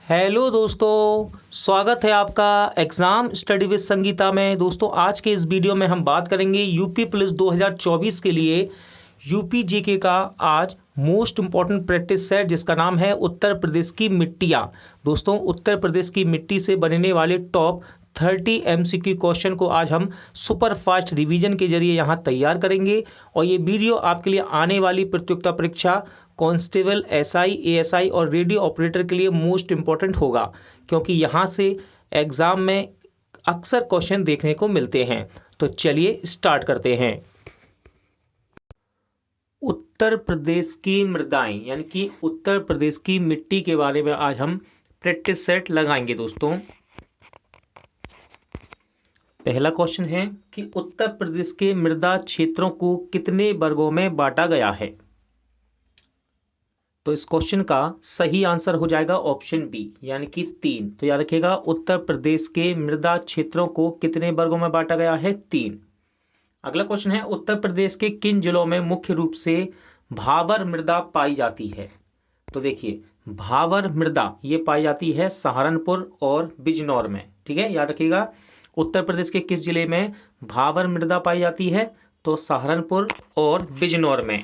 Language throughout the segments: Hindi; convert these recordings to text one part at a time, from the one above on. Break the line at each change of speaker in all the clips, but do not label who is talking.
हेलो दोस्तों, स्वागत है आपका एग्ज़ाम स्टडी विद संगीता में। दोस्तों, आज के इस वीडियो में हम बात करेंगे यूपी पुलिस 2024 के लिए यूपी जीके का आज मोस्ट इम्पॉर्टेंट प्रैक्टिस सेट, जिसका नाम है उत्तर प्रदेश की मिट्टियाँ। दोस्तों, उत्तर प्रदेश की मिट्टी से बनने वाले टॉप 30 MCQ क्वेश्चन को आज हम सुपर फास्ट रिवीजन के जरिए यहाँ तैयार करेंगे। और ये वीडियो आपके लिए आने वाली प्रतियोगिता परीक्षा कांस्टेबल, एसआई, एएसआई और रेडियो ऑपरेटर के लिए मोस्ट इम्पॉर्टेंट होगा, क्योंकि यहाँ से एग्ज़ाम में अक्सर क्वेश्चन देखने को मिलते हैं। तो चलिए स्टार्ट करते हैं। उत्तर प्रदेश की मृदाएं यानी कि उत्तर प्रदेश की मिट्टी के बारे में आज हम प्रैक्टिस सेट लगाएंगे। दोस्तों, पहला क्वेश्चन है कि उत्तर प्रदेश के मृदा क्षेत्रों को कितने वर्गों में बांटा गया है। तो इस क्वेश्चन का सही आंसर हो जाएगा ऑप्शन बी, यानी कि 3। तो याद रखिएगा, उत्तर प्रदेश के मृदा क्षेत्रों को कितने वर्गों में बांटा गया है? 3। अगला क्वेश्चन है, उत्तर प्रदेश के किन जिलों में मुख्य रूप से भावर मृदा पाई जाती है। तो देखिए, भावर मृदा ये पाई जाती है सहारनपुर और बिजनौर में। ठीक है, याद रखिएगा, उत्तर प्रदेश के किस जिले में भावर मृदा पाई जाती है? तो सहारनपुर और बिजनौर में।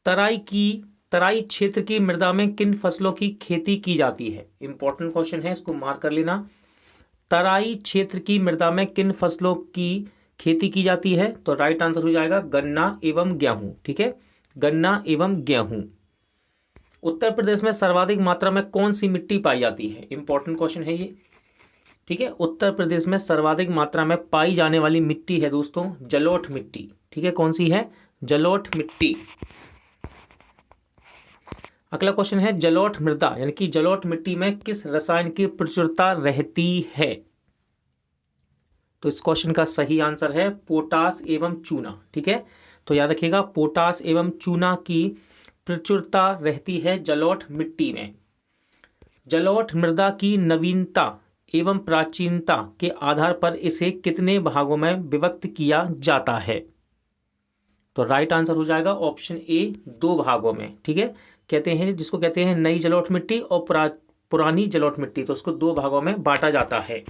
तराई क्षेत्र की मृदा में किन फसलों की खेती की जाती है? इंपॉर्टेंट क्वेश्चन है, इसको मार्क कर लेना। तराई क्षेत्र की मृदा में किन फसलों की खेती की जाती है? तो राइट आंसर हो जाएगा गन्ना एवं गेहूं। ठीक है, गन्ना एवं गेहूं। उत्तर प्रदेश में सर्वाधिक मात्रा में कौन सी मिट्टी पाई जाती है? इंपॉर्टेंट क्वेश्चन है ये। ठीक है, उत्तर प्रदेश में सर्वाधिक मात्रा में पाई जाने वाली मिट्टी है दोस्तों जलोढ़ मिट्टी। ठीक है, कौन सी है? जलोढ़ मिट्टी। अगला क्वेश्चन है, जलोढ़ मृदा यानी कि जलोढ़ मिट्टी में किस रसायन की प्रचुरता रहती है? तो इस क्वेश्चन का सही आंसर है पोटास एवं चूना। ठीक है, तो याद रखिएगा, पोटास एवं चूना की प्रचुरता रहती है जलोढ़ मिट्टी में। जलोढ़ मृदा की नवीनता एवं प्राचीनता के आधार पर इसे कितने भागों में विभक्त किया जाता है? तो राइट आंसर हो जाएगा ऑप्शन ए, 2 भागों में। ठीक है, कहते हैं जिसको कहते हैं नई जलोढ़ मिट्टी और पुरानी जलोढ़ मिट्टी, तो उसको 2 भागों में बांटा जाता है।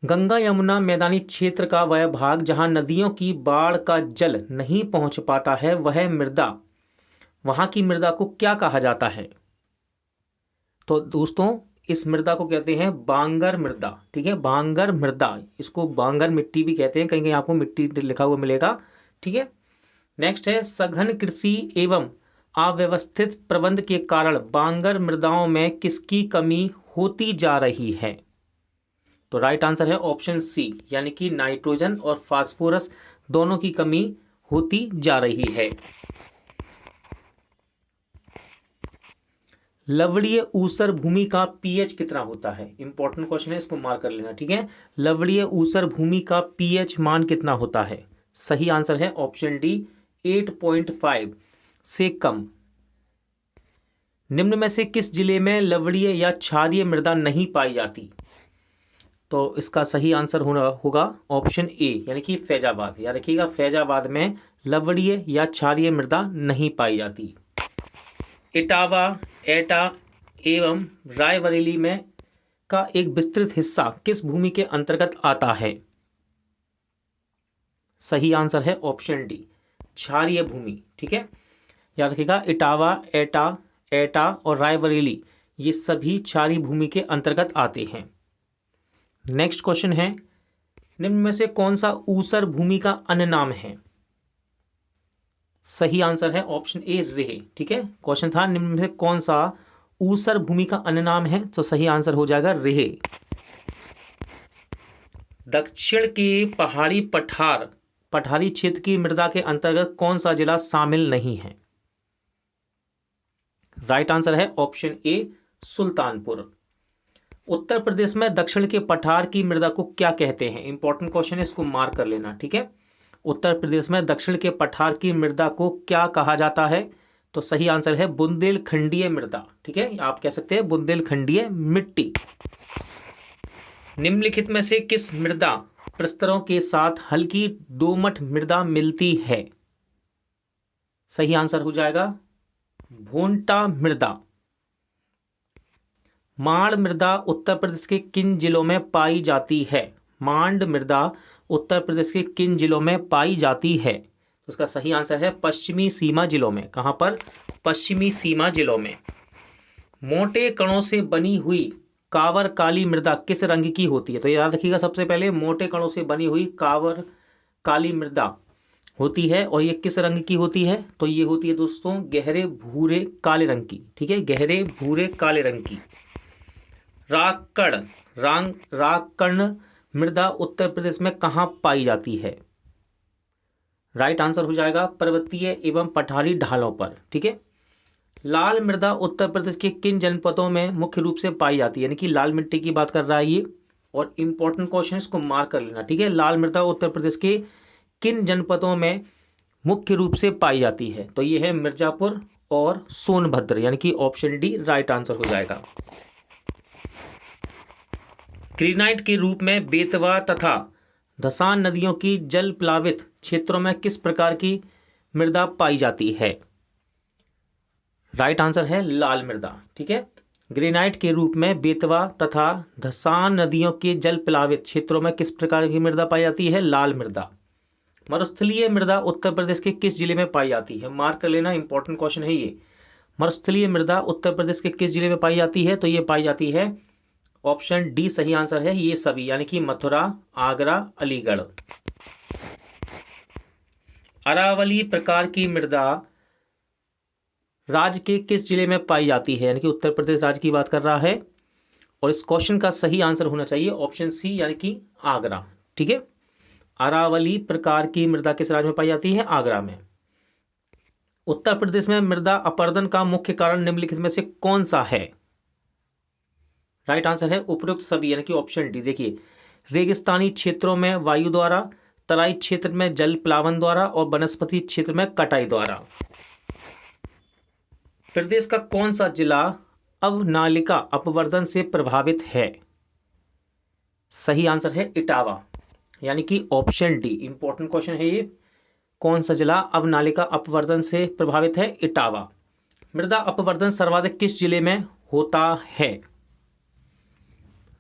गंगा यमुना मैदानी क्षेत्र का वह भाग जहां नदियों की बाढ़ का जल नहीं पहुंच पाता है, वह मृदा, वहां की मृदा को क्या कहा जाता है? तो दोस्तों, इस मृदा को कहते हैं बांगर मृदा। ठीक है, बांगर मृदा, इसको बांगर मिट्टी भी कहते हैं, कहीं कहीं आपको मिट्टी लिखा हुआ मिलेगा। ठीक है, नेक्स्ट है, सघन कृषि एवं अव्यवस्थित प्रबंध के कारण बांगर मृदाओं में किसकी कमी होती जा रही है? तो राइट आंसर है ऑप्शन सी, यानी कि नाइट्रोजन और फास्फोरस दोनों की कमी होती जा रही है। लवणीय ऊसर भूमि का पीएच कितना होता है? इंपॉर्टेंट क्वेश्चन है, इसको मार्क कर लेना। ठीक है, लवणीय ऊसर भूमि का पीएच मान कितना होता है? सही आंसर है ऑप्शन डी, 8.5 से कम। निम्न में से किस जिले में लवणीय या क्षारीय मृदा नहीं पाई जाती? तो इसका सही आंसर होगा ऑप्शन ए, यानी कि फैजाबाद। याद रखिएगा, फैजाबाद में लवणीय या क्षारीय मृदा नहीं पाई जाती। इटावा, एटा एवं रायबरेली में का एक विस्तृत हिस्सा किस भूमि के अंतर्गत आता है? सही आंसर है ऑप्शन डी, क्षारीय भूमि। ठीक है, याद रखिएगा, इटावा, एटा और रायबरेली ये सभी क्षारीय भूमि के अंतर्गत आते हैं। नेक्स्ट क्वेश्चन है, निम्न में से कौन सा ऊसर भूमि का अन्य नाम है? सही आंसर है ऑप्शन ए, रेह। ठीक है, क्वेश्चन था निम्न में से कौन सा ऊसर भूमि का अन्य नाम है, तो सही आंसर हो जाएगा रेह। दक्षिण के पठारी क्षेत्र की मृदा के अंतर्गत कौन सा जिला शामिल नहीं है? राइट आंसर है ऑप्शन ए, सुल्तानपुर। उत्तर प्रदेश में दक्षिण के पठार की मृदा को क्या कहते हैं? इंपॉर्टेंट क्वेश्चन है, इसको मार्क कर लेना। ठीक है, उत्तर प्रदेश में दक्षिण के पठार की मृदा को क्या कहा जाता है? तो सही आंसर है बुंदेलखंडीय मृदा। ठीक है, आप कह सकते हैं बुंदेलखंडीय मिट्टी। निम्नलिखित में से किस मृदा प्रस्तरों के साथ हल्की दोमट मृदा मिलती है? सही आंसर हो जाएगा भोंटा मृदा। मांड मृदा उत्तर प्रदेश के किन जिलों में पाई जाती है? मांड मृदा उत्तर प्रदेश के किन जिलों में पाई जाती है? तो उसका सही आंसर है पश्चिमी सीमा जिलों में। कहां पर? पश्चिमी सीमा जिलों में। मोटे कणों से बनी हुई कावर काली मृदा किस रंग की होती है? तो याद रखिएगा, सबसे पहले मोटे कणों से बनी हुई कावर काली मृदा होती है और ये किस रंग की होती है? तो ये होती है दोस्तों गहरे भूरे काले रंग की। ठीक है, गहरे भूरे काले रंग की। रागकर्ण मृदा उत्तर प्रदेश में कहाँ पाई जाती है? राइट आंसर हो जाएगा पर्वतीय एवं पठारी ढालों पर। ठीक है। लाल मृदा उत्तर प्रदेश के किन जनपदों में मुख्य रूप से पाई जाती है? यानी कि लाल मिट्टी की बात कर रहा है ये, और इंपॉर्टेंट क्वेश्चन इसको मार्क कर लेना। ठीक है, लाल मृदा उत्तर प्रदेश के किन जनपदों में मुख्य रूप से पाई जाती है? तो ये है मिर्जापुर और सोनभद्र, यानी कि ऑप्शन डी राइट आंसर हो जाएगा। ग्रेनाइट के रूप में बेतवा तथा धसान नदियों की जल प्लावित क्षेत्रों में किस प्रकार की मृदा पाई जाती है? राइट आंसर है लाल मृदा। ठीक है, ग्रेनाइट के रूप में बेतवा तथा धसान नदियों के जल प्लावित क्षेत्रों में किस प्रकार की मृदा पाई जाती है? लाल मृदा। मरुस्थलीय मृदा उत्तर प्रदेश के किस जिले में पाई जाती है? मार्क कर लेना, इंपॉर्टेंट क्वेश्चन है ये। मरुस्थलीय मृदा उत्तर प्रदेश के किस जिले में पाई जाती है? तो ये पाई जाती है ऑप्शन डी सही आंसर है ये सभी, यानी कि मथुरा, आगरा, अलीगढ़। अरावली प्रकार की मृदा राज्य के किस जिले में पाई जाती है? यानी कि उत्तर प्रदेश राज्य की बात कर रहा है, और इस क्वेश्चन का सही आंसर होना चाहिए ऑप्शन सी, यानी कि आगरा। ठीक है, अरावली प्रकार की मृदा किस राज्य में पाई जाती है? आगरा में। उत्तर प्रदेश में मृदा अपरदन का मुख्य कारण निम्नलिखित में से कौन सा है? राइट आंसर है उपरोक्त सभी, यानी कि ऑप्शन डी। देखिए, रेगिस्तानी क्षेत्रों में वायु द्वारा, तराई क्षेत्र में जल प्लावन द्वारा, और वनस्पति क्षेत्र में कटाई द्वारा। प्रदेश का कौन सा जिला अवनालिका अपवर्तन से प्रभावित है? सही आंसर है इटावा, यानी कि ऑप्शन डी। इंपॉर्टेंट क्वेश्चन है ये, कौन सा जिला अवनालिका अपवर्तन से प्रभावित है? इटावा। मृदा अपवर्तन सर्वाधिक किस जिले में होता है?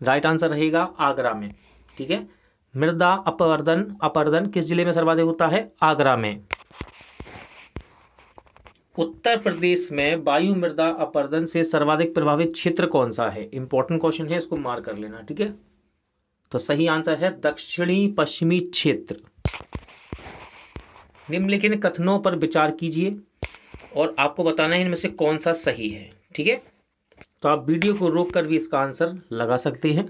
राइट आंसर रहेगा आगरा में। ठीक है, मृदा अपवर्तन किस जिले में सर्वाधिक होता है? आगरा में। उत्तर प्रदेश में वायु मृदा अपवर्तन से सर्वाधिक प्रभावित क्षेत्र कौन सा है? इंपॉर्टेंट क्वेश्चन है, इसको मार्क कर लेना। ठीक है, तो सही आंसर है दक्षिणी पश्चिमी क्षेत्र। निम्नलिखित कथनों पर विचार कीजिए और आपको बताना है इनमें से कौन सा सही है। ठीक है, तो आप वीडियो को रोक कर भी इसका आंसर लगा सकते हैं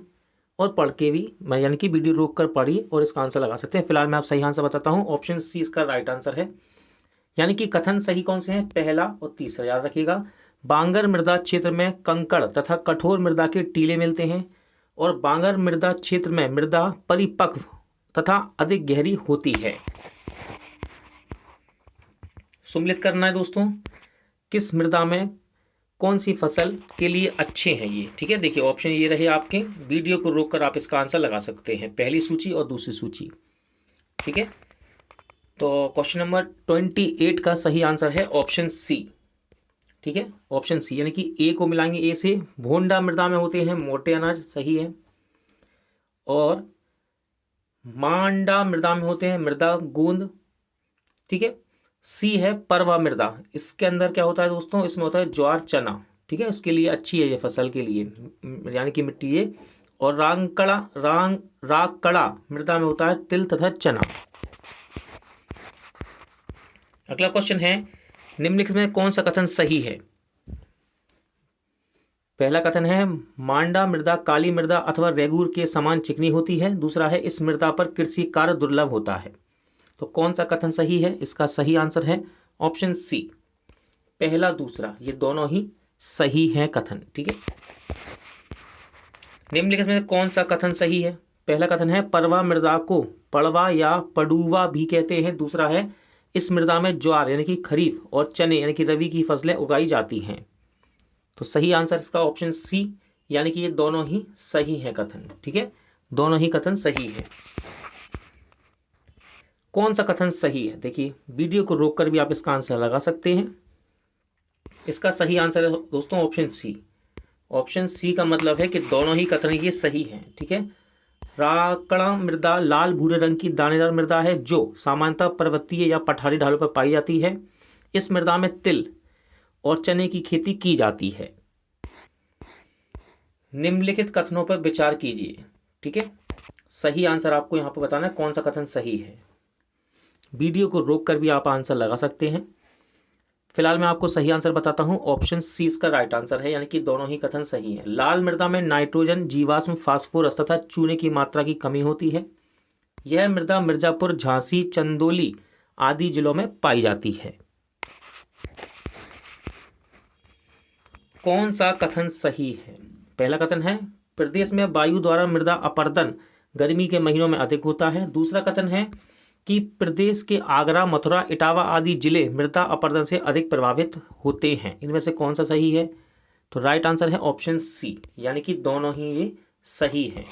और पढ़ के भी, यानी कि वीडियो रोक कर पढ़िए और इसका आंसर लगा सकते हैं। फिलहाल मैं आप सही आंसर बताता हूँ, ऑप्शन सी इसका राइट आंसर है। यानी कि कथन सही कौन से हैं? पहला और तीसरा याद रखिएगा। बांगर मृदा क्षेत्र में कंकड़ तथा कठोर मृदा के टीले मिलते हैं, और बांगर मृदा क्षेत्र में मृदा परिपक्व तथा अधिक गहरी होती है। सम्मिलित करना है दोस्तों, किस मृदा में कौन सी फसल के लिए अच्छे हैं ये। ठीक है, देखिए ऑप्शन ये रहे आपके, वीडियो को रोककर आप इसका आंसर लगा सकते हैं, पहली सूची और दूसरी सूची। ठीक है, तो क्वेश्चन नंबर 28 का सही आंसर है ऑप्शन सी। ठीक है, ऑप्शन सी, यानी कि ए को मिलाएंगे ए से। भोंडा मृदा में होते हैं मोटे अनाज, सही है। और मांडा मृदा में होते हैं मृदा गोंद। ठीक है, सी है परवा मृदा, इसके अंदर क्या होता है दोस्तों? इसमें होता है ज्वार चना। ठीक है, उसके लिए अच्छी है ये फसल के लिए, यानी कि मिट्टी ये। और रागकड़ा मृदा में होता है तिल तथा चना। अगला क्वेश्चन है, निम्नलिखित में कौन सा कथन सही है? पहला कथन है मांडा मृदा काली मृदा अथवा रेगूर के समान चिकनी होती है। दूसरा है इस मृदा पर कृषि कार्य दुर्लभ होता है। तो कौन सा कथन सही है? इसका सही आंसर है ऑप्शन सी, पहला दूसरा, ये दोनों ही सही है कथन। ठीक है, निम्नलिखित में कौन सा कथन सही है? पहला कथन है परवा मृदा को पड़वा या पडुवा भी कहते हैं। दूसरा है इस मृदा में ज्वार यानी कि खरीफ और चने यानी कि रबी की फसलें उगाई जाती हैं। तो सही आंसर इसका ऑप्शन सी, यानी कि ये दोनों ही सही है कथन। ठीक है, दोनों ही कथन सही है। कौन सा कथन सही है? देखिए वीडियो को रोककर भी आप इसका आंसर लगा सकते हैं। इसका सही आंसर है दोस्तों ऑप्शन सी। ऑप्शन सी का मतलब है कि दोनों ही कथन ये सही हैं। ठीक है। राकड़ा मृदा लाल भूरे रंग की दानेदार मृदा है जो सामान्यतः पर्वतीय या पठारी ढालों पर पाई जाती है। इस मृदा में तिल और चने की खेती की जाती है। निम्नलिखित कथनों पर विचार कीजिए। ठीक है, सही आंसर आपको यहाँ पर बताना है कौन सा कथन सही है। वीडियो को रोककर भी आप आंसर लगा सकते हैं। फिलहाल मैं आपको सही आंसर बताता हूं। ऑप्शन सी इसका राइट आंसर है, यानी कि दोनों ही कथन सही हैं। लाल मृदा में नाइट्रोजन, जीवाश्म, फास्फोरस तथा चूने की मात्रा की कमी होती है। यह मृदा मिर्जापुर, झांसी, चंदौली आदि जिलों में पाई जाती है। कौन सा कथन सही है? पहला कथन है प्रदेश में वायु द्वारा मृदा अपरदन गर्मी के महीनों में अधिक होता है। दूसरा कथन है कि प्रदेश के आगरा, मथुरा, इटावा आदि जिले मृदा अपरदन से अधिक प्रभावित होते हैं। इनमें से कौन सा सही है? तो राइट आंसर है ऑप्शन सी, यानी कि दोनों ही ये सही हैं।